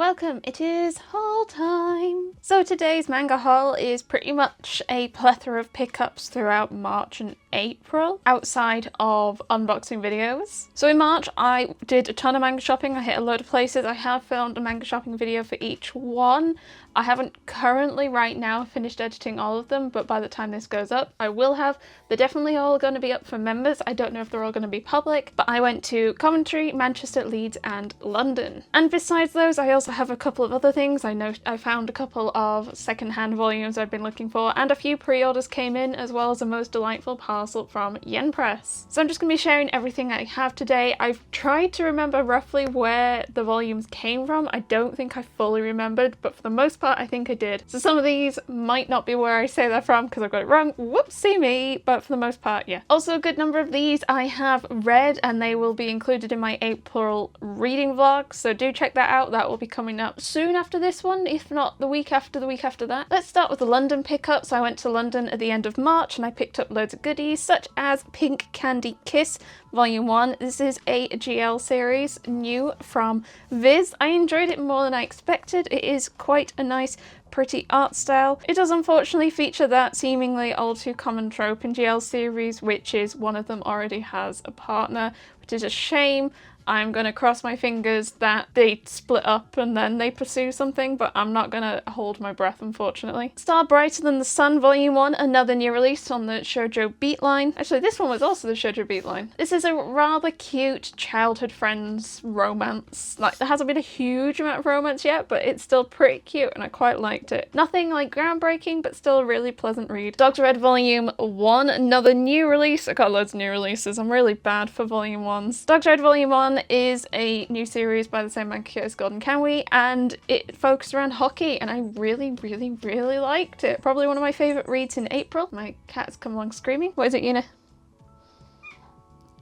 welcome! It is haul time! So today's manga haul is pretty much a plethora of pickups throughout March and April, outside of unboxing videos. So in March I did a ton of manga shopping, I hit a load of places. I have filmed a manga shopping video for each one. I haven't currently right now finished editing all of them, but by the time this goes up I will have. They're definitely all going to be up for members. I don't know if they're all going to be public, but I went to Coventry, Manchester, Leeds and London. And besides those I also have a couple of other things. I know I found a couple of second-hand volumes I've been looking for, and a few pre-orders came in, as well as a most delightful parcel from Yen Press. So I'm just going to be sharing everything I have today. I've tried to remember roughly where the volumes came from. I don't think I fully remembered, but for the most part I think I did. So some of these might not be where I say they're from because I've got it wrong. Whoopsie me! But for the most part, yeah. Also, a good number of these I have read and they will be included in my April reading vlog, so do check that out. That will be coming up soon after this one, if not the week after that. Let's start with the London pickups. I went to London at the end of March and I picked up loads of goodies such as Pink Candy Kiss Volume 1. This is a GL series, new from Viz. I enjoyed it more than I expected. It is quite a nice pretty art style. It does unfortunately feature that seemingly all too common trope in GL series, which is one of them already has a partner, which is a shame. I'm gonna cross my fingers that they split up and then they pursue something, but I'm not gonna hold my breath, unfortunately. Star Brighter Than the Sun Volume 1, another new release on the Shoujo Beat line. Actually, this one was also the Shoujo Beat line. This is a rather cute childhood friends romance. Like, there hasn't been a huge amount of romance yet, but it's still pretty cute and I quite liked it. Nothing like groundbreaking, but still a really pleasant read. Dogs Red Volume 1, another new release. I got loads of new releases. I'm really bad for Volume 1s. Dogs Red Volume 1 is a new series by the same mangaka as Golden Kamuy, and it focused around hockey, and I really liked it. Probably one of my favourite reads in April. My cat's come along screaming. What is it, Una?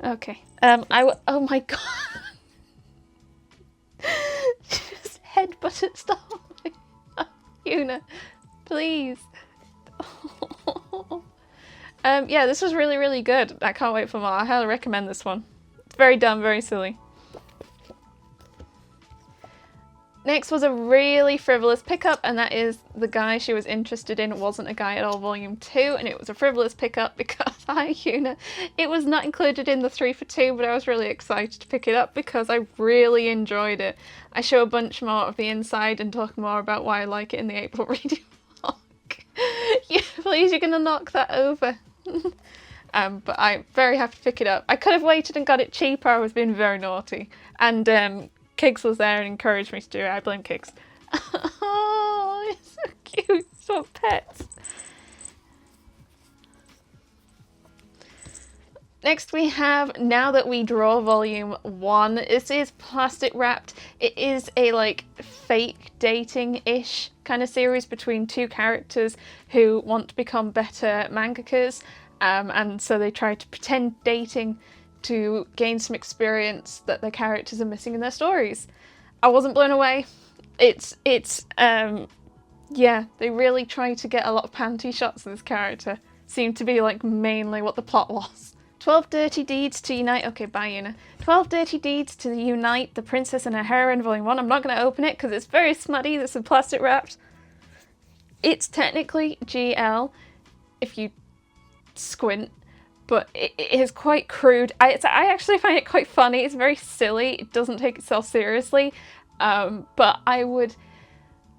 Okay. Oh my god. She just headbutted stuff. Una, please. Yeah, this was really good. I can't wait for more. I highly recommend this one. It's very dumb, very silly. Next was a really frivolous pickup, and that is the guy she was interested in wasn't a guy at all, Volume 2, and it was a frivolous pickup because it was not included in the 3 for 2, but I was really excited to pick it up because I really enjoyed it. I show a bunch more of the inside and talk more about why I like it in the April reading vlog. Yeah, please, you're gonna knock that over. But I'm very happy to pick it up. I could have waited and got it cheaper. I was being very naughty. And Kiggs was there and encouraged me to do it. I blame Kiggs. Oh, it's so cute. So pets. Next we have Now That We Draw Volume 1. This is plastic wrapped. It is a like fake dating-ish kind of series between two characters who want to become better mangakas. And so they try to pretend dating to gain some experience that their characters are missing in their stories. I wasn't blown away. Yeah, they really try to get a lot of panty shots of this character. Seemed to be like mainly what the plot was. 12 Dirty Deeds to Unite. Okay, bye Una. 12 Dirty Deeds to Unite the Princess and Her Heroine Volume 1. I'm not going to open it because it's very smutty. This is plastic wrapped. It's technically GL if you squint, but it is quite crude. I actually find it quite funny. It's very silly. It doesn't take itself seriously, but I would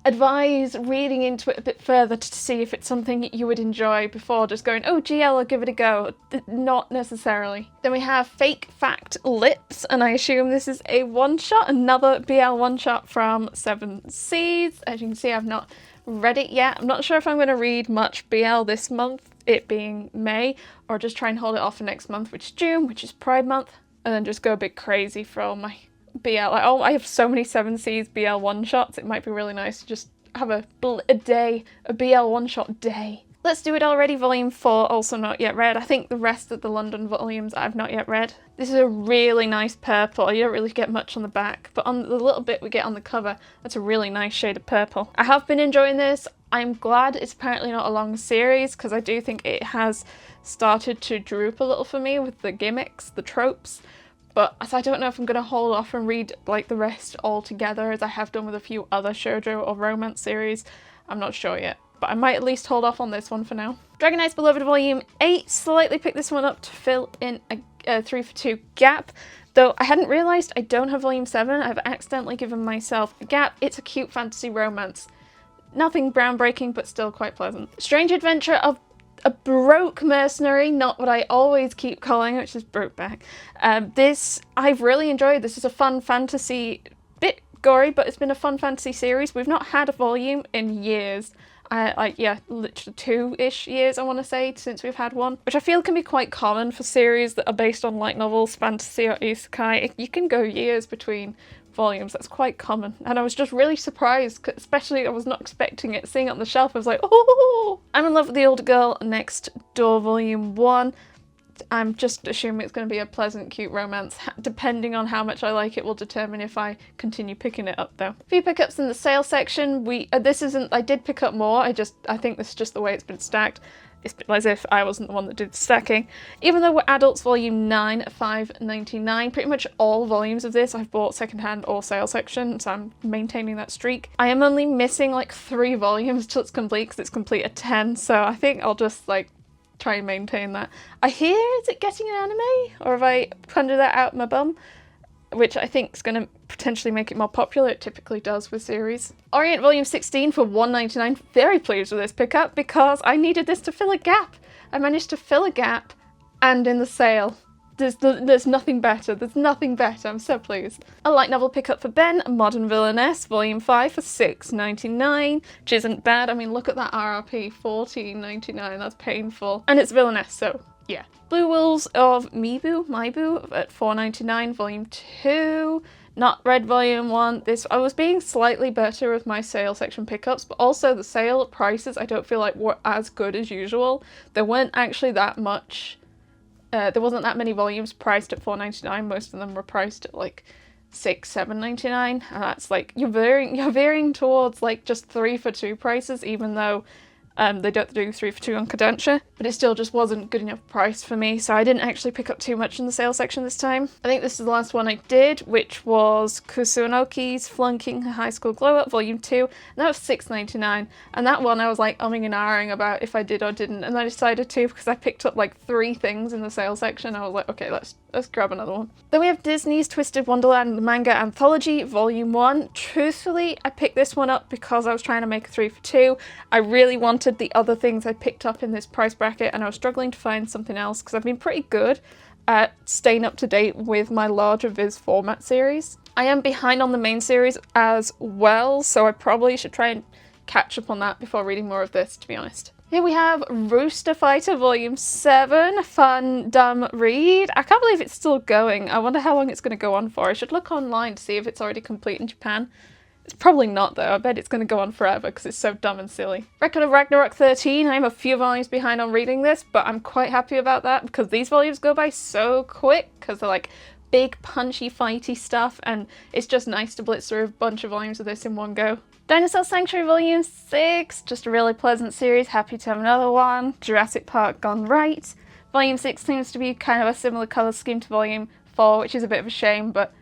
advise reading into it a bit further to see if it's something you would enjoy before just going, oh GL, I'll give it a go. Not necessarily. Then we have Fake Fact Lips, and I assume this is a one-shot, another BL one-shot from Seven Seas. As you can see, I've not read it yet. I'm not sure if I'm going to read much BL this month, it being May, or just try and hold it off for next month, which is June, which is Pride Month, and then just go a bit crazy for all my BL. I have so many Seven Seas BL one-shots, it might be really nice to just have a BL one-shot day. Let's Do It Already Volume 4, also not yet read. I think the rest of the London volumes I've not yet read. This is a really nice purple. You don't really get much on the back, but on the little bit we get on the cover, that's a really nice shade of purple. I have been enjoying this. I'm glad it's apparently not a long series because I do think it has started to droop a little for me with the gimmicks, the tropes, but as I don't know if I'm going to hold off and read like the rest all together as I have done with a few other shoujo or romance series. I'm not sure yet, but I might at least hold off on this one for now. Dragon Knight's Beloved Volume 8, slightly picked this one up to fill in a 3 for 2 gap. Though I hadn't realised I don't have Volume 7, I've accidentally given myself a gap. It's a cute fantasy romance. Nothing groundbreaking, but still quite pleasant. Strange Adventure of a Broke Mercenary, not what I always keep calling it, which is Brokeback. This I've really enjoyed. This is a fun fantasy, bit gory, but it's been a fun fantasy series. We've not had a volume in years. Literally 2-ish years, I want to say, since we've had one, which I feel can be quite common for series that are based on light novels, fantasy or isekai. You can go years between volumes. That's quite common, and I was just really surprised, especially I was not expecting it. Seeing it on the shelf, I was like, oh! I'm in love with the Older Girl Next Door Volume 1. I'm just assuming it's going to be a pleasant, cute romance. Depending on how much I like it will determine if I continue picking it up, though. A few pickups in the sale section. I did pick up more. I think this is just the way it's been stacked. It's as if I wasn't the one that did the stacking. Even though we're Adults Volume 9 at $5.99, pretty much all volumes of this I've bought secondhand or sale section, so I'm maintaining that streak. I am only missing like 3 volumes till it's complete, because it's complete at 10, so I think I'll just like try and maintain that. I hear, is it getting an anime? Or have I plundered that out my bum? Which I think is going to potentially make it more popular. It typically does with series. Orient Volume 16 for $1.99. Very pleased with this pickup because I needed this to fill a gap. I managed to fill a gap and in the sale. There's nothing better. There's nothing better. I'm so pleased. A light novel pickup for Ben, Modern Villainess, Volume 5 for $6.99, which isn't bad. I mean, look at that RRP, $14.99. That's painful. And it's Villainess, so yeah. Blue Wolves of Maibu at $4.99, Volume 2. Not read Volume 1. I was being slightly better with my sale section pickups, but also the sale prices I don't feel like were as good as usual. There weren't actually that much. There wasn't that many volumes priced at $4.99. Most of them were priced at like $7.99, and that's like you're veering towards like just 3 for 2 prices, even though they don't do 3 for 2 on Kodansha, but it still just wasn't good enough price for me, so I didn't actually pick up too much in the sale section this time. I think this is the last one I did, which was Kusunoki's Flunking High School Glow Up Volume 2, and that was $6.99, and that one I was like umming and ahhing about if I did or didn't, and I decided to because I picked up like 3 things in the sale section. I was like, okay, let's grab another one. Then we have Disney's Twisted Wonderland the Manga Anthology Volume 1. Truthfully, I picked this one up because I was trying to make a 3 for 2. I really wanted the other things I picked up in this price bracket, and I was struggling to find something else because I've been pretty good at staying up to date with my larger Viz format series. I am behind on the main series as well, so I probably should try and catch up on that before reading more of this, to be honest. Here we have Rooster Fighter Volume 7, fun, dumb read. I can't believe it's still going. I wonder how long it's going to go on for. I should look online to see if it's already complete in Japan. It's probably not though. I bet it's going to go on forever because it's so dumb and silly. Record of Ragnarok 13. I'm a few volumes behind on reading this, but I'm quite happy about that because these volumes go by so quick because they're like big, punchy, fighty stuff, and it's just nice to blitz through a bunch of volumes of this in one go. Dinosaur Sanctuary Volume 6, just a really pleasant series, happy to have another one. Jurassic Park Gone Right. Volume 6 seems to be kind of a similar colour scheme to Volume 4, which is a bit of a shame, but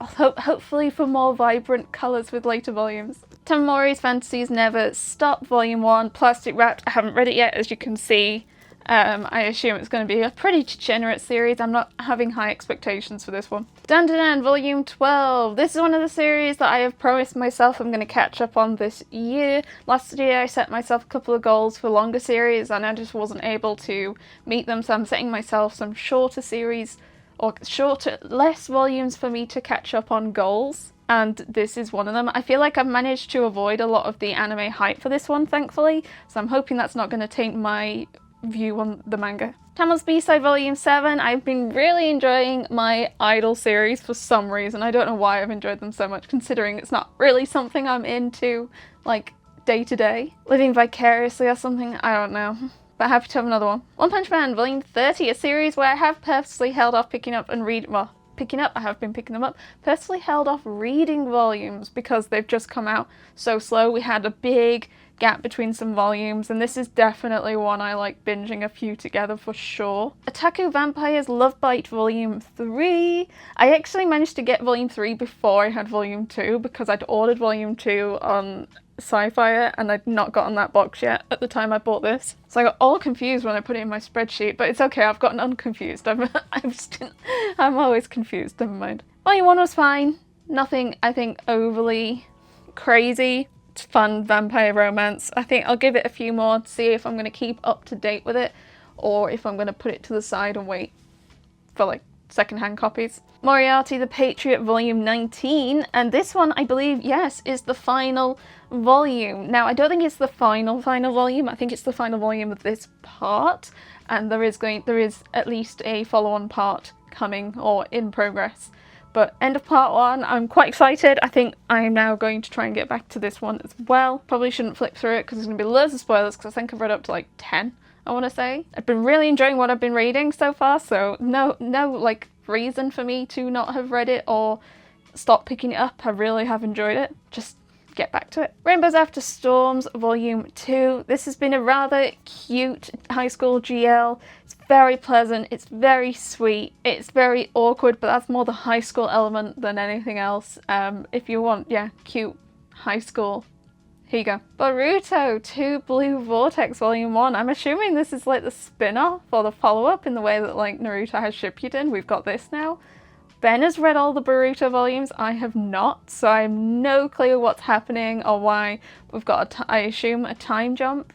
hopefully for more vibrant colours with later volumes. Tamamori's Fantasies Never Stop Volume 1, plastic wrapped. I haven't read it yet, as you can see. I assume it's going to be a pretty degenerate series. I'm not having high expectations for this one. Dan Dan Dan Volume 12. This is one of the series that I have promised myself I'm going to catch up on this year. Last year I set myself a couple of goals for longer series and I just wasn't able to meet them, so I'm setting myself some shorter series or less volumes for me to catch up on goals. And this is one of them. I feel like I've managed to avoid a lot of the anime hype for this one, thankfully, so I'm hoping that's not going to taint my view on the manga. Tamel's B-Side Volume 7. I've been really enjoying my Idol series for some reason. I don't know why I've enjoyed them so much, considering it's not really something I'm into, like, day to day. Living vicariously or something, I don't know. But happy to have another one. One Punch Man Volume 30, a series where I have purposely held off picking up and read, well, picking up, I have been picking them up, purposely held off reading volumes because they've just come out so slow. We had a big gap between some volumes, and this is definitely one I like binging a few together for sure. Otaku Vampires Love Bite Volume 3. I actually managed to get Volume 3 before I had Volume 2 because I'd ordered Volume 2 on Sci-Fi and I'd not gotten that box yet at the time I bought this. So I got all confused when I put it in my spreadsheet, but it's okay, I've gotten unconfused. I'm always confused, never mind. Volume 1 was fine. Nothing, I think, overly crazy. It's fun vampire romance. I think I'll give it a few more to see if I'm going to keep up to date with it or if I'm going to put it to the side and wait for like secondhand copies. Moriarty the Patriot Volume 19, and this one I believe, yes, is the final volume. Now I don't think it's the final volume, I think it's the final volume of this part, and there is at least a follow-on part coming or in progress. But end of part 1, I'm quite excited. I think I'm now going to try and get back to this one as well. Probably shouldn't flip through it because there's going to be loads of spoilers because I think I've read up to like 10, I want to say. I've been really enjoying what I've been reading so far, so no like reason for me to not have read it or stop picking it up. I really have enjoyed it. Just get back to it. Rainbows After Storms Volume 2. This has been a rather cute high school GL. It's very pleasant, it's very sweet, it's very awkward, but that's more the high school element than anything else. If you want, yeah, cute high school, here you go. Boruto 2 Blue Vortex Volume 1. I'm assuming this is like the spin-off or the follow-up in the way that like Naruto has Shippuden. We've got this now. Ben has read all the Boruto volumes, I have not, so I have no clue what's happening or why we've got, I assume, a time jump.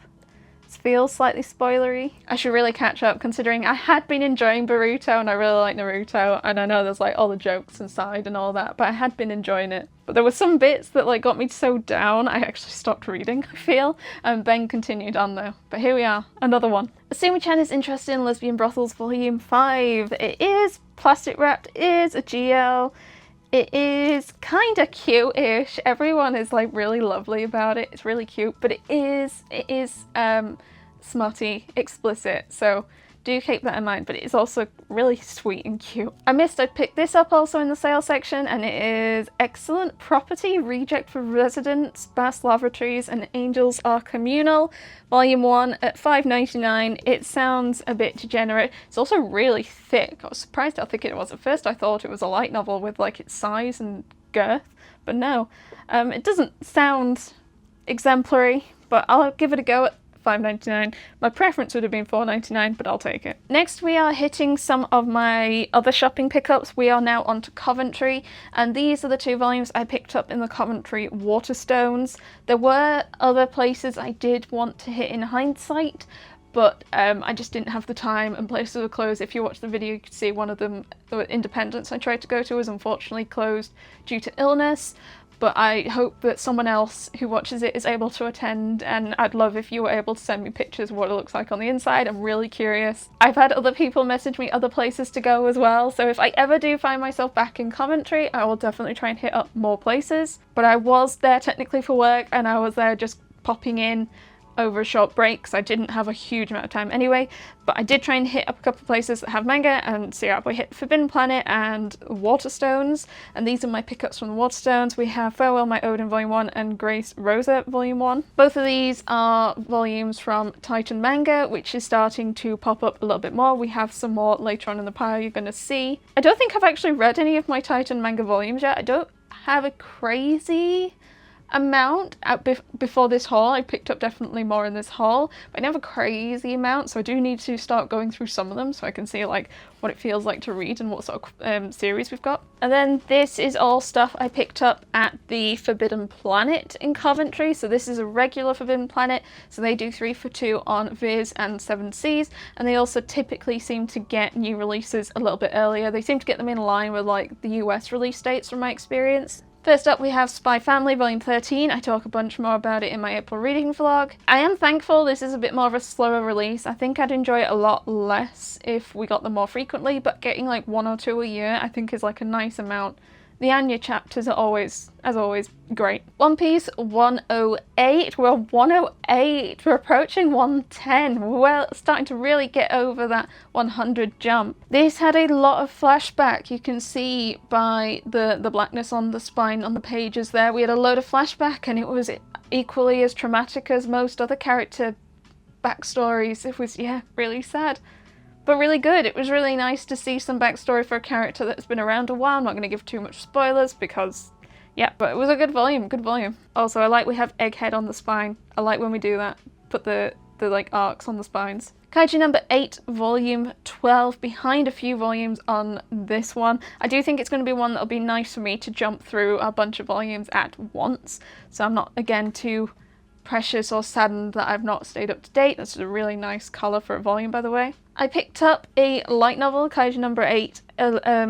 It feels slightly spoilery. I should really catch up considering I had been enjoying Boruto and I really like Naruto, and I know there's like all the jokes inside and all that, but I had been enjoying it. But there were some bits that like got me so down I actually stopped reading, I feel, and Ben continued on though. But here we are, another one. Asumi-chan is interested in Lesbian Brothels Volume 5. It is plastic wrapped, it is a GL. It is kind of cute-ish. Everyone is like really lovely about it. It's really cute, but it is smutty, explicit. So do keep that in mind, but it's also really sweet and cute. I picked this up also in the sale section, and it is Excellent Property, Reject for Residents, Bass Lavatories and Angels Are Communal, Volume 1 at $5.99. It sounds a bit degenerate. It's also really thick. I was surprised how thick it was. At first I thought it was a light novel with like its size and girth, but no. It doesn't sound exemplary, but I'll give it a go at $5.99. My preference would have been $4.99, but I'll take it. Next we are hitting some of my other shopping pickups. We are now on to Coventry, and these are the 2 volumes I picked up in the Coventry Waterstones. There were other places I did want to hit in hindsight, but I just didn't have the time and places were closed. If you watch the video you could see one of them, the Independence I tried to go to, was unfortunately closed due to illness. But I hope that someone else who watches it is able to attend, and I'd love if you were able to send me pictures of what it looks like on the inside. I'm really curious. I've had other people message me other places to go as well, so if I ever do find myself back in Coventry, I will definitely try and hit up more places. But I was there technically for work, and I was there just popping in over a short break because I didn't have a huge amount of time anyway, but I did try and hit up a couple of places that have manga, and so yeah, we hit Forbidden Planet and Waterstones, and these are my pickups from the Waterstones. We have Farewell My Odin Volume 1 and Grace Rosa Volume 1. Both of these are volumes from Titan Manga, which is starting to pop up a little bit more. We have some more later on in the pile you're going to see. I don't think I've actually read any of my Titan Manga volumes yet. I don't have a crazy amount before this haul. I picked up definitely more in this haul, but I never have a crazy amount, so I do need to start going through some of them so I can see like what it feels like to read and what sort of series we've got. And then this is all stuff I picked up at the Forbidden Planet in Coventry. So this is a regular Forbidden Planet, so they do 3 for 2 on Viz and 7 Seas, and they also typically seem to get new releases a little bit earlier. They seem to get them in line with like the US release dates from my experience. First up we have Spy Family Volume 13. I talk a bunch more about it in my April reading vlog. I am thankful this is a bit more of a slower release. I think I'd enjoy it a lot less if we got them more frequently, but getting like 1 or 2 a year I think is like a nice amount. The Anya chapters are always, as always, great. One Piece 108. We're 108. We're approaching 110. We're starting to really get over that 100 jump. This had a lot of flashback. You can see by the blackness on the spine on the pages there. We had a load of flashback, and it was equally as traumatic as most other character backstories. It was, yeah, really sad, but really good. It was really nice to see some backstory for a character that's been around a while. I'm not going to give too much spoilers because, yeah, but it was a good volume, good volume. Also, I like we have Egghead on the spine. I like when we do that. Put the like arcs on the spines. Kaiju number 8, volume 12, behind a few volumes on this one. I do think it's going to be one that'll be nice for me to jump through a bunch of volumes at once, so I'm not, again, too precious or saddened that I've not stayed up to date. That's a really nice colour for a volume, by the way. I picked up a light novel, Kaiju number 8,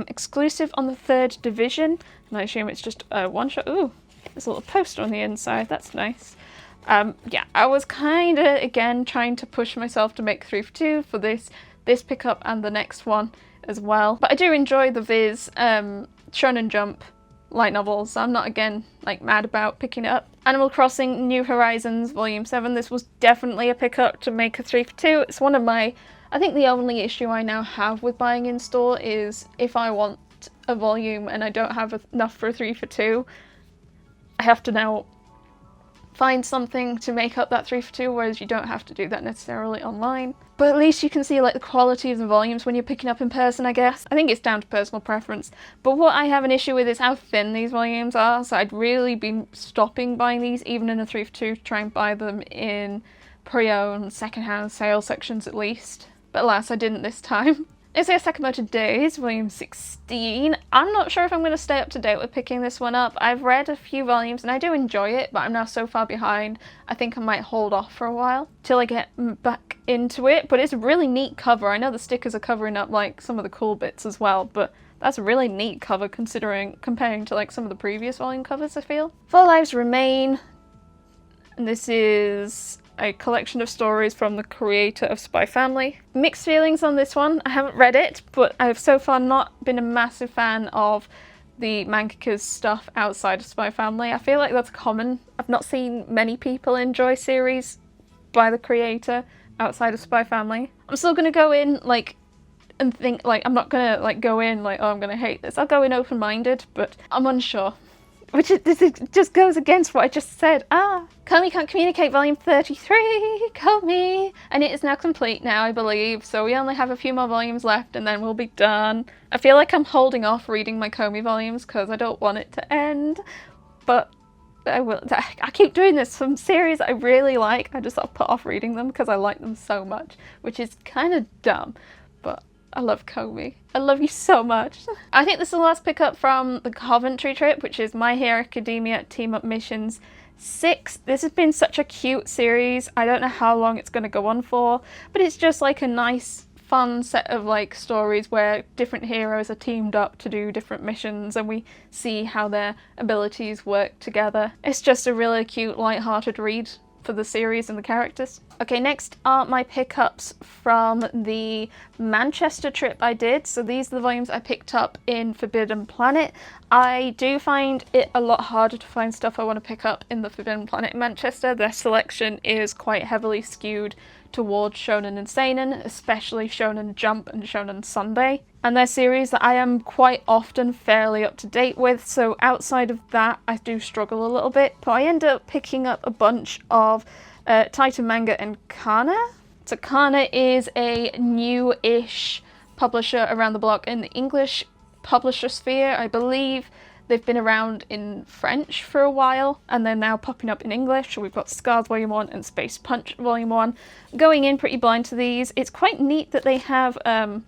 exclusive on the 3rd division, and I assume it's just a one-shot. Ooh, there's a little poster on the inside, that's nice. Yeah, I was kind of, again, trying to push myself to make 3 for 2 for this pickup and the next one as well. But I do enjoy the Viz Shonen Jump light novels, so I'm not, again, like, mad about picking it up. Animal Crossing New Horizons Volume 7. This was definitely a pickup to make a 3 for 2. It's one of my, I think the only issue I now have with buying in store is if I want a volume and I don't have enough for a 3 for 2, I have to now find something to make up that 3 for 2, whereas you don't have to do that necessarily online. But at least you can see like the quality of the volumes when you're picking up in person, I guess. I think it's down to personal preference. But what I have an issue with is how thin these volumes are, so I'd really be stopping buying these, even in a 3 for 2, to try and buy them in pre-owned, second-hand sale sections at least. But alas, I didn't this time. Izaya Sakamoto Days, volume 16. I'm not sure if I'm going to stay up to date with picking this one up. I've read a few volumes and I do enjoy it, but I'm now so far behind, I think I might hold off for a while till I get back into it. But it's a really neat cover. I know the stickers are covering up like some of the cool bits as well, but that's a really neat cover comparing to like some of the previous volume covers, I feel. Four Lives Remain. And this is a collection of stories from the creator of Spy Family. Mixed feelings on this one. I haven't read it, but I've so far not been a massive fan of the mangaka's stuff outside of Spy Family. I feel like that's common. I've not seen many people enjoy series by the creator outside of Spy Family. I'm still gonna go in like and think like I'm not gonna like go in like, oh, I'm gonna hate this. I'll go in open-minded, but I'm unsure. Just goes against what I just said. Komi Can't Communicate Volume 33, Komi! And it is now complete now, I believe, so we only have a few more volumes left and then we'll be done. I feel like I'm holding off reading my Komi volumes because I don't want it to end, but I will. I keep doing this. Some series I really like, I just sort of put off reading them because I like them so much, which is kind of dumb, but I love Komi. I love you so much. I think this is the last pickup from the Coventry trip, which is My Hero Academia Team Up Missions 6. This has been such a cute series. I don't know how long it's going to go on for, but it's just like a nice, fun set of like stories where different heroes are teamed up to do different missions and we see how their abilities work together. It's just a really cute, light-hearted read for the series and the characters. Okay, next are my pickups from the Manchester trip I did. So these are the volumes I picked up in Forbidden Planet. I do find it a lot harder to find stuff I want to pick up in the Forbidden Planet in Manchester. Their selection is quite heavily skewed towards Shonen and Seinen, especially Shonen Jump and Shonen Sunday. And they're series that I am quite often fairly up to date with, so outside of that I do struggle a little bit. But I end up picking up a bunch of Titan Manga and Kana. So Kana is a new-ish publisher around the block in the English publisher sphere. I believe they've been around in French for a while and they're now popping up in English. So we've got Scars Volume 1 and Space Punch Volume 1. Going in pretty blind to these. It's quite neat that they have a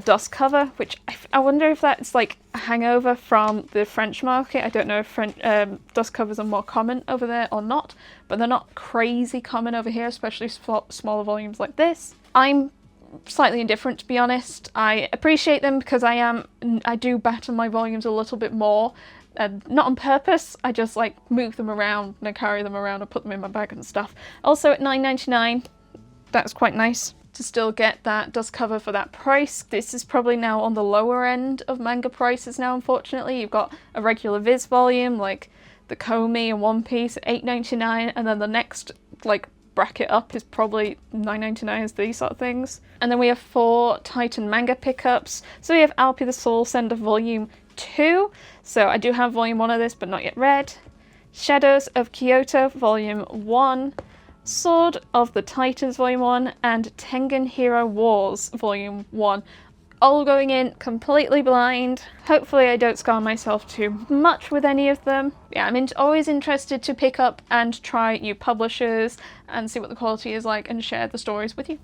dust cover, which I wonder if that's like a hangover from the French market. I don't know if French dust covers are more common over there or not, but they're not crazy common over here, especially smaller volumes like this. I'm slightly indifferent, to be honest. I appreciate them because I do batter my volumes a little bit more. Not on purpose, I just like move them around and I carry them around and put them in my bag and stuff. Also at $9.99, that's quite nice to still get that dust cover for that price. This is probably now on the lower end of manga prices now, unfortunately. You've got a regular Viz volume like the Komi and One Piece at $8.99, and then the next like bracket up is probably $9.99 as these sort of things. And then we have 4 Titan manga pickups. So we have Alpi the Soul Sender Volume 2. So I do have Volume 1 of this, but not yet read. Shadows of Kyoto Volume 1, Sword of the Titans Volume 1, and Tengen Hero Wars Volume 1. All going in completely blind. Hopefully I don't scar myself too much with any of them. Yeah, I'm always interested to pick up and try new publishers and see what the quality is like and share the stories with you.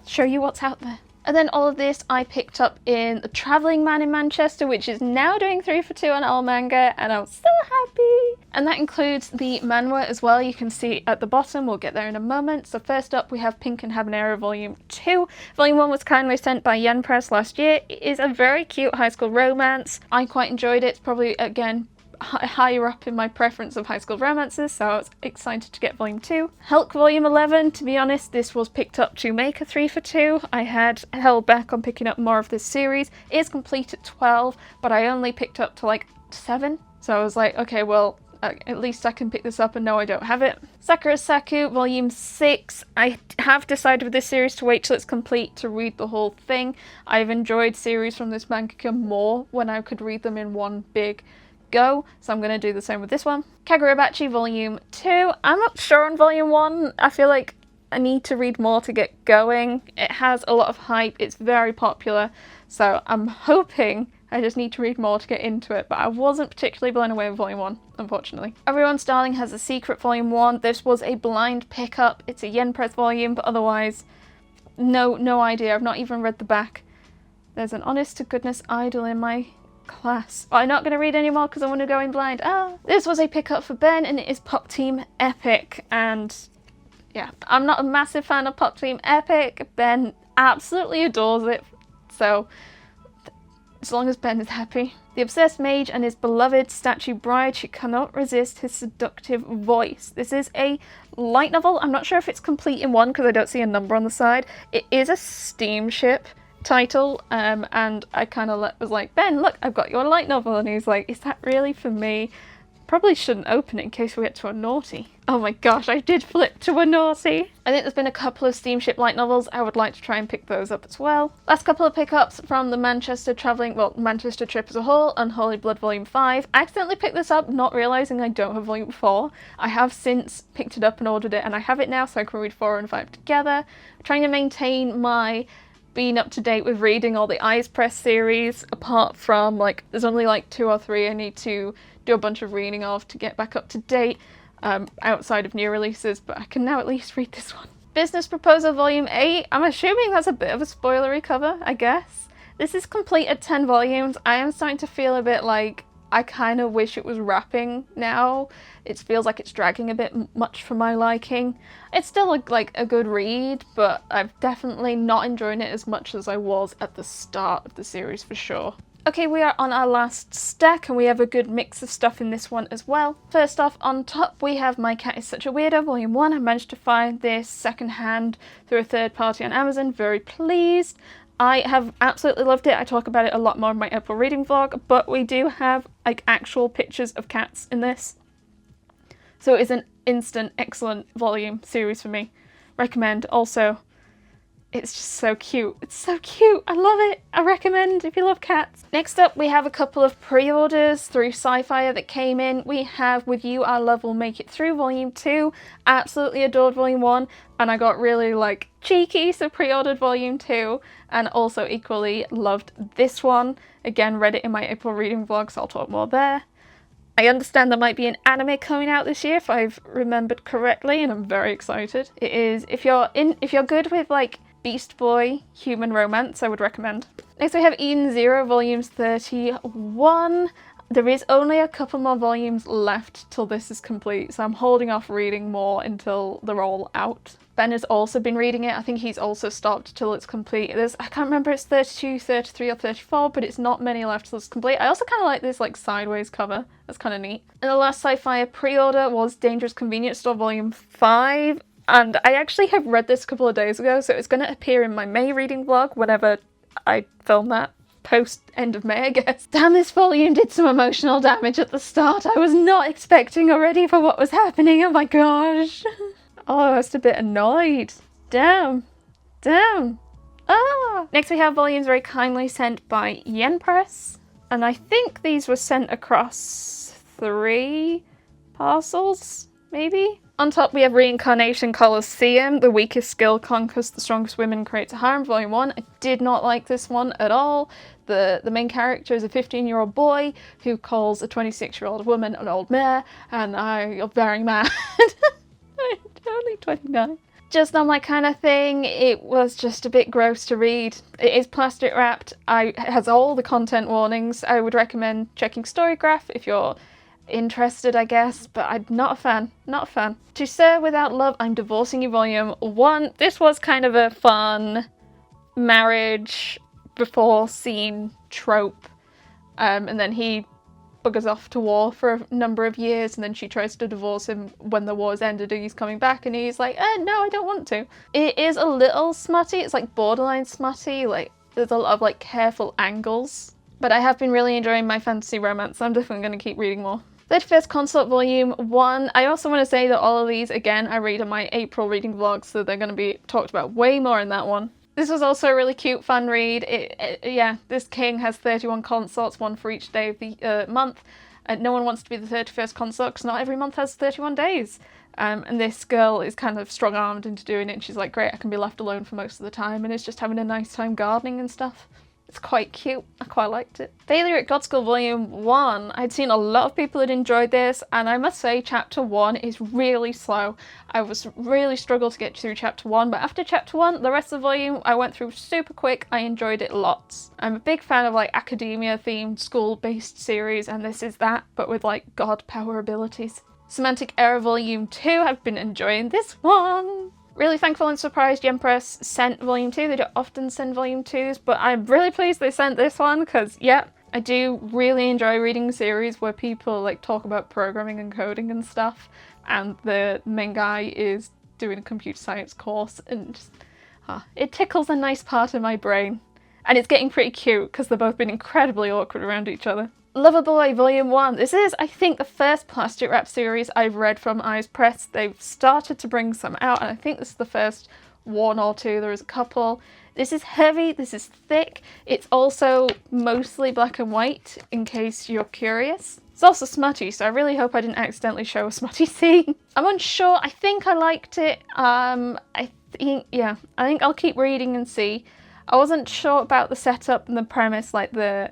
Show you what's out there. And then all of this I picked up in The Travelling Man in Manchester, which is now doing 3 for 2 on All Manga, and I'm so happy! And that includes the manhwa as well, you can see at the bottom, we'll get there in a moment. So first up we have Pink and Habanero Volume 2. Volume 1 was kindly sent by Yen Press last year. It is a very cute high school romance. I quite enjoyed it. It's probably, again, higher up in my preference of high school romances, so I was excited to get Volume 2. Hulk Volume 11, to be honest, this was picked up to make a 3 for 2. I had held back on picking up more of this series. It is complete at 12, but I only picked up to like 7, so I was like, okay, well, at least I can pick this up and know I don't have it. Sakura Saku Volume 6. I have decided with this series to wait till it's complete to read the whole thing. I've enjoyed series from this mangaka more when I could read them in one big go, so I'm going to do the same with this one. Kagurabachi Volume 2. I'm not sure on Volume 1. I feel like I need to read more to get going. It has a lot of hype, it's very popular, so I'm hoping I just need to read more to get into it, but I wasn't particularly blown away with Volume 1, unfortunately. Everyone's Darling Has a Secret Volume 1. This was a blind pickup. It's a Yen Press volume, but otherwise, no idea. I've not even read the back. There's an honest-to-goodness idol in my class. I'm not going to read anymore because I want to go in blind. This was a pickup for Ben, and it is Pop Team Epic, and yeah, I'm not a massive fan of Pop Team Epic. Ben absolutely adores it, so as long as Ben is happy. The obsessed mage and his beloved statue bride, she cannot resist his seductive voice. This is a light novel. I'm not sure if it's complete in one because I don't see a number on the side. It is a steamship title, and I kind of was like, Ben, look, I've got your light novel, and he's like, is that really for me? Probably shouldn't open it in case we get to a naughty. Oh my gosh, I did flip to a naughty. I think there's been a couple of steamship light novels. I would like to try and pick those up as well. Last couple of pickups from the Manchester trip as a whole, Unholy Blood Volume 5. I accidentally picked this up, not realising I don't have Volume 4. I have since picked it up and ordered it, and I have it now, so I can read 4 and 5 together. I'm trying to maintain my being up to date with reading all the Eyes Press series, apart from, like, there's only like 2 or 3 I need to do a bunch of reading of to get back up to date, outside of new releases, but I can now at least read this one. Business Proposal Volume 8. I'm assuming that's a bit of a spoilery cover, I guess. This is complete at 10 volumes. I am starting to feel a bit like I kind of wish it was wrapping now. It feels like it's dragging a bit much for my liking. It's still like a good read, but I'm definitely not enjoying it as much as I was at the start of the series for sure. Okay, we are on our last stack, and we have a good mix of stuff in this one as well. First off, on top, we have My Cat Is Such a Weirdo, Volume 1. I managed to find this secondhand through a third party on Amazon. Very pleased. I have absolutely loved it. I talk about it a lot more in my April reading vlog, but we do have like actual pictures of cats in this. So it is an instant, excellent volume series for me. Recommend. Also, it's just so cute. It's so cute. I love it. I recommend if you love cats. Next up, we have a couple of pre-orders through Sci-Fi that came in. We have With You Our Love Will Make It Through Volume 2. Absolutely adored Volume 1, and I got really like cheeky, so pre-ordered Volume 2, and also equally loved this one. Again, read it in my April reading vlog, so I'll talk more there. I understand there might be an anime coming out this year, if I've remembered correctly, and I'm very excited. It is, if you're good with like Beast Boy human romance, I would recommend. Next we have Eden Zero Volumes 31. There is only a couple more volumes left till this is complete, so I'm holding off reading more until they're all out. Ben has also been reading it. I think he's also stopped till it's complete. I can't remember if it's 32, 33 or 34, but it's not many left till it's complete. I also kind of like this like sideways cover. That's kind of neat. And the last Sci-Fi pre-order was Dangerous Convenience Store Volume 5. And I actually have read this a couple of days ago, so it's going to appear in my May reading vlog whenever I film that. Post end of May, I guess. Damn, this volume did some emotional damage at the start. I was not expecting or ready for what was happening. Oh my gosh. Oh, I was a bit annoyed. Damn. Next we have volumes very kindly sent by Yen Press. And I think these were sent across 3 parcels, maybe? On top we have Reincarnation Colosseum, the weakest skill conquers the strongest women creates a harem, volume 1. I did not like this one at all. The main character is a 15-year-old boy who calls a 26-year-old woman an old mare, and I am very mad. I'm only 29. Just not my kind of thing. It was just a bit gross to read. It is plastic wrapped. It has all the content warnings. I would recommend checking Storygraph if you're interested, I guess, but I'm not a fan. Not a fan. To Sir Without Love, I'm Divorcing You, volume 1. This was kind of a fun marriage before scene trope. And then he buggers off to war for a number of years, and then she tries to divorce him when the war's ended and he's coming back, and he's like, no, I don't want to. It is a little smutty. It's like borderline smutty. Like, there's a lot of like careful angles. But I have been really enjoying my fantasy romance, so I'm definitely going to keep reading more. 31st Consort Volume 1. I also want to say that all of these, again, I read on my April reading vlog, so they're going to be talked about way more in that one. This was also a really cute, fun read. Yeah, this king has 31 consorts, one for each day of the month. No one wants to be the 31st consort because not every month has 31 days. And this girl is kind of strong-armed into doing it, and she's like, great, I can be left alone for most of the time, and is just having a nice time gardening and stuff. It's quite cute. I quite liked it. Failure at God School Volume 1. I'd seen a lot of people had enjoyed this, and I must say Chapter 1 is really slow. I was really struggled to get through Chapter 1, but after Chapter 1, the rest of the volume I went through super quick. I enjoyed it lots. I'm a big fan of like academia-themed, school-based series, and this is that, but with like god power abilities. Semantic Error Volume 2. I've been enjoying this one. Really thankful and surprised Yen Press sent Volume 2. They don't often send Volume 2s, but I'm really pleased they sent this one because, yeah, I do really enjoy reading series where people like talk about programming and coding and stuff, and the main guy is doing a computer science course, and just, it tickles a nice part of my brain. And it's getting pretty cute because they've both been incredibly awkward around each other. Loverboy Volume 1. This is, I think, the first plastic wrap series I've read from Eyes Press. They've started to bring some out, and I think this is the first one or two. There is a couple. This is heavy, this is thick. It's also mostly black and white, in case you're curious. It's also smutty, so I really hope I didn't accidentally show a smutty scene. I'm unsure. I think I liked it. I think I'll keep reading and see. I wasn't sure about the setup and the premise, like the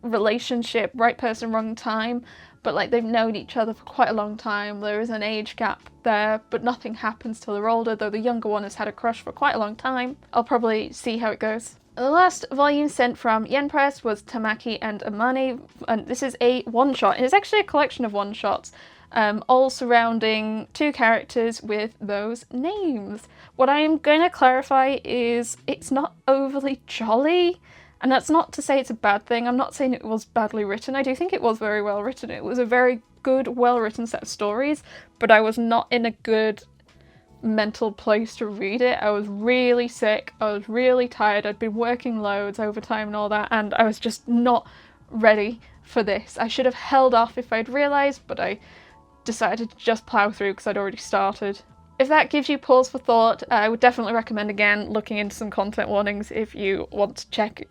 relationship, right person, wrong time, but like they've known each other for quite a long time. There is an age gap there, but nothing happens till they're older, though the younger one has had a crush for quite a long time. I'll probably see how it goes. The last volume sent from Yen Press was Tamaki and Amani, and this is a one-shot. It's actually a collection of one-shots, all surrounding two characters with those names. What I am going to clarify is it's not overly jolly. And that's not to say it's a bad thing. I'm not saying it was badly written. I do think it was very well written. It was a very good, well-written set of stories, but I was not in a good mental place to read it. I was really sick. I was really tired. I'd been working loads, overtime and all that, and I was just not ready for this. I should have held off if I'd realised, but I decided to just plough through because I'd already started. If that gives you pause for thought, I would definitely recommend, again, looking into some content warnings if you want to check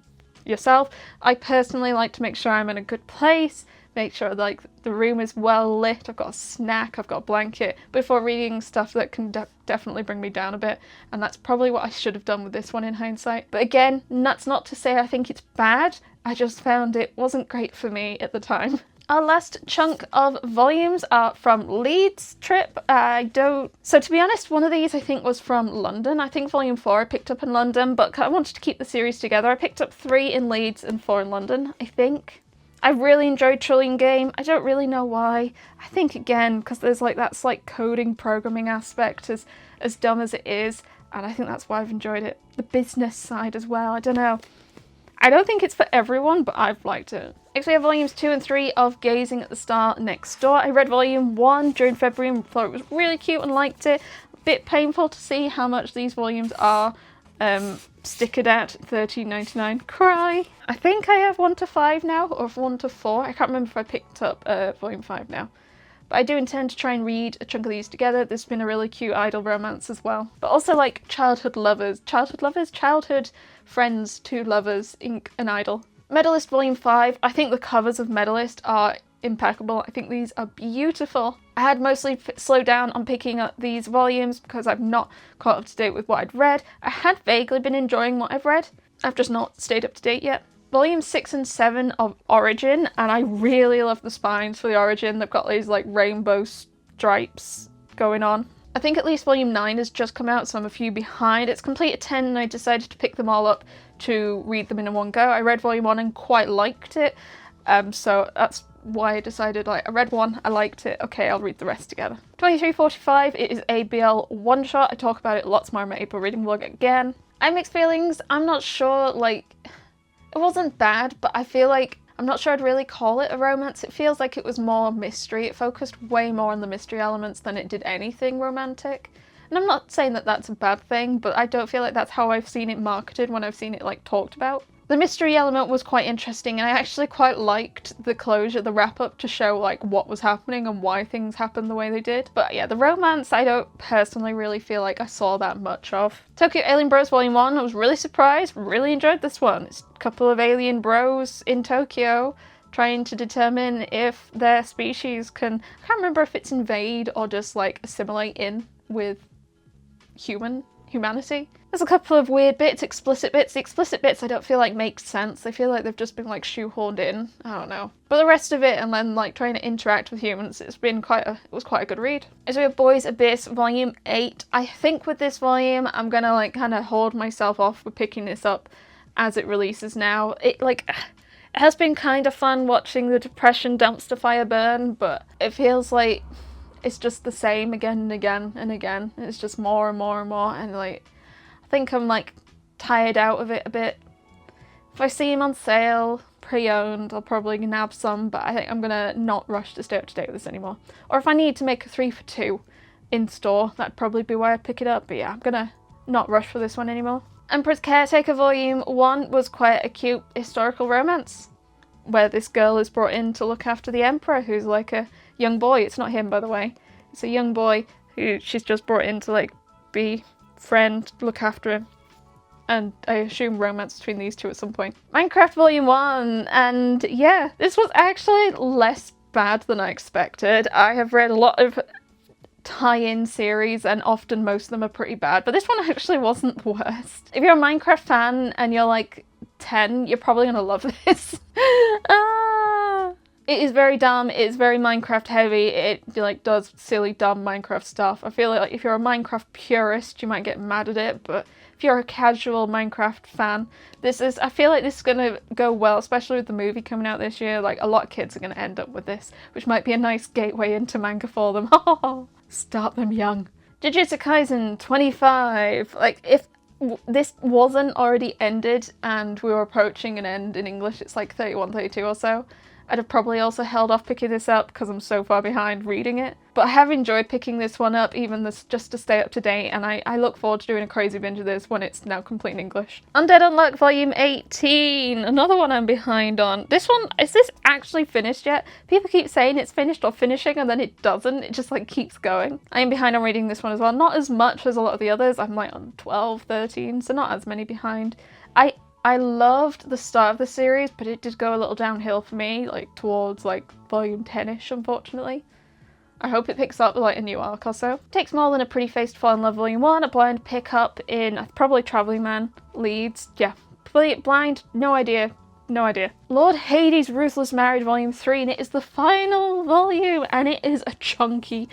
yourself. I personally like to make sure I'm in a good place, make sure like the room is well lit, I've got a snack, I've got a blanket, before reading stuff that can definitely bring me down a bit, and that's probably what I should have done with this one in hindsight. But again, that's not to say I think it's bad, I just found it wasn't great for me at the time. Our last chunk of volumes are from Leeds trip. So to be honest, one of these I think was from London. I think volume 4 I picked up in London, but I wanted to keep the series together. I picked up 3 in Leeds and 4 in London, I think. I really enjoyed Trillion Game. I don't really know why. I think again, because there's like that slight coding, programming aspect, as dumb as it is, and I think that's why I've enjoyed it. The business side as well, I don't know. I don't think it's for everyone, but I've liked it. Next we have volumes 2 and 3 of Gazing at the Star Next Door. I read volume 1 during February and thought it was really cute and liked it. A bit painful to see how much these volumes are stickered at $13.99. Cry! I think I have 1 to 5 now, or 1 to 4. I can't remember if I picked up volume 5 now. But I do intend to try and read a chunk of these together. There's been a really cute idol romance as well. But also like childhood friends to lovers, ink and idol. Medalist volume 5. I think the covers of Medalist are impeccable. I think these are beautiful. I had mostly slowed down on picking up these volumes because I've not caught up to date with what I'd read. I had vaguely been enjoying what I've read. I've just not stayed up to date yet. Volume 6 and 7 of Origin, and I really love the spines for the Origin. They've got these like rainbow stripes going on. I think at least volume 9 has just come out, so I'm a few behind. It's completed 10 and I decided to pick them all up to read them in one go. I read volume 1 and quite liked it, so that's why I decided, like, I read 1, I liked it, okay, I'll read the rest together. 2345, it is a BL one-shot. I talk about it lots more in my April reading vlog again. I have mixed feelings. I'm not sure, like, it wasn't bad, but I feel like I'm not sure I'd really call it a romance. It feels like it was more mystery. It focused way more on the mystery elements than it did anything romantic. And I'm not saying that that's a bad thing, but I don't feel like that's how I've seen it marketed when I've seen it like talked about. The mystery element was quite interesting, and I actually quite liked the closure, the wrap-up, to show like what was happening and why things happened the way they did. But yeah, the romance I don't personally really feel like I saw that much of. Tokyo Alien Bros Volume 1, I was really surprised, really enjoyed this one. It's a couple of alien bros in Tokyo trying to determine if their species can, I can't remember if it's invade or just like assimilate in with humanity. There's a couple of weird bits, explicit bits. The explicit bits I don't feel like make sense. They feel like they've just been like shoehorned in. I don't know. But the rest of it, and then like trying to interact with humans, it was quite a good read. So we have Boys Abyss Volume 8. I think with this volume I'm gonna like kind of hold myself off with picking this up as it releases now. It has been kind of fun watching the depression dumpster fire burn, but it feels like it's just the same again and again and again. It's just more and more and more, and like I think I'm like tired out of it a bit. If I see him on sale, pre-owned, I'll probably nab some, but I think I'm gonna not rush to stay up to date with this anymore. Or if I need to make a 3 for 2 in store, that'd probably be where I'd pick it up, but yeah, I'm gonna not rush for this one anymore. Emperor's Caretaker Volume 1 was quite a cute historical romance, where this girl is brought in to look after the Emperor, who's like a young boy. It's not him, by the way. It's a young boy who she's just brought in to like be friend, look after him, and I assume romance between these two at some point. Minecraft Volume 1, and yeah, this was actually less bad than I expected. I have read a lot of tie-in series and often most of them are pretty bad, but this one actually wasn't the worst. If you're a Minecraft fan and you're like 10, you're probably gonna love this. It is very dumb, it's very Minecraft heavy, it like does silly dumb Minecraft stuff. I feel like if you're a Minecraft purist you might get mad at it, but if you're a casual Minecraft fan, I feel like this is gonna go well, especially with the movie coming out this year. Like a lot of kids are gonna end up with this, which might be a nice gateway into manga for them. Start them young. Jujutsu Kaisen 25, like if this wasn't already ended and we were approaching an end in English, it's like 31, 32 or so, I'd have probably also held off picking this up because I'm so far behind reading it. But I have enjoyed picking this one up, even this, just to stay up to date, and I look forward to doing a crazy binge of this when it's now complete in English. Undead Unluck Volume 18, another one I'm behind on. This one, is this actually finished yet? People keep saying it's finished or finishing and then it doesn't, it just like keeps going. I am behind on reading this one as well, not as much as a lot of the others. I'm like on 12, 13, so not as many behind. I loved the start of the series, but it did go a little downhill for me, like towards like volume 10ish, unfortunately. I hope it picks up like a new arc or so. Takes more than a pretty face to fall in love volume 1, a blind pickup in probably Travelling Man Leeds. Yeah, blind, no idea. No idea. Lord Hades' Ruthless Marriage Volume 3, and it is the final volume, and it is a chunky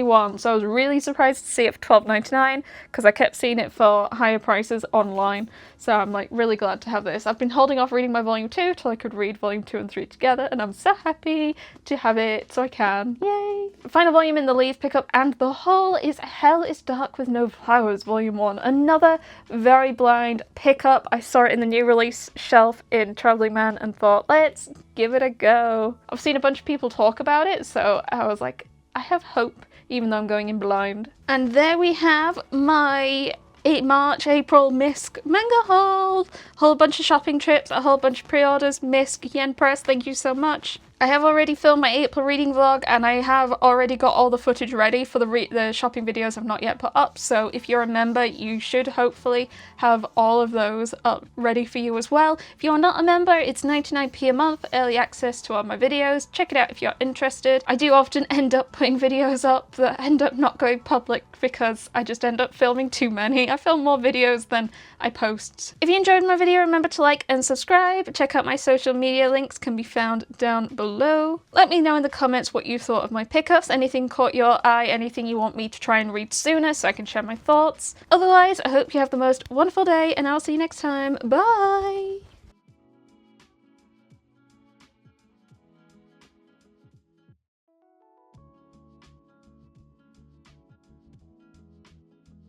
one. So I was really surprised to see it for $12.99 because I kept seeing it for higher prices online. So I'm like really glad to have this. I've been holding off reading my Volume 2 till I could read Volume 2 and 3 together, and I'm so happy to have it so I can. Yay! Final volume in the Leeds pickup and the haul is Hell is Dark with No Flowers Volume 1. Another very blind pickup. I saw it in the new release shelf in Travelling Man and thought, let's give it a go. I've seen a bunch of people talk about it, so I was like, I have hope, even though I'm going in blind. And there we have my March, April MISC Manga Haul. Whole bunch of shopping trips, a whole bunch of pre-orders, MISC, Yen Press, thank you so much. I have already filmed my April reading vlog, and I have already got all the footage ready for the shopping videos I've not yet put up, so if you're a member you should hopefully have all of those up ready for you as well. If you're not a member, it's 99p a month, early access to all my videos. Check it out if you're interested. I do often end up putting videos up that end up not going public because I just end up filming too many. I film more videos than I post. If you enjoyed my video, remember to like and subscribe. Check out my social media, links can be found down below. Let me know in the comments what you thought of my pickups, anything caught your eye, anything you want me to try and read sooner so I can share my thoughts. Otherwise, I hope you have the most wonderful day and I'll see you next time. Bye!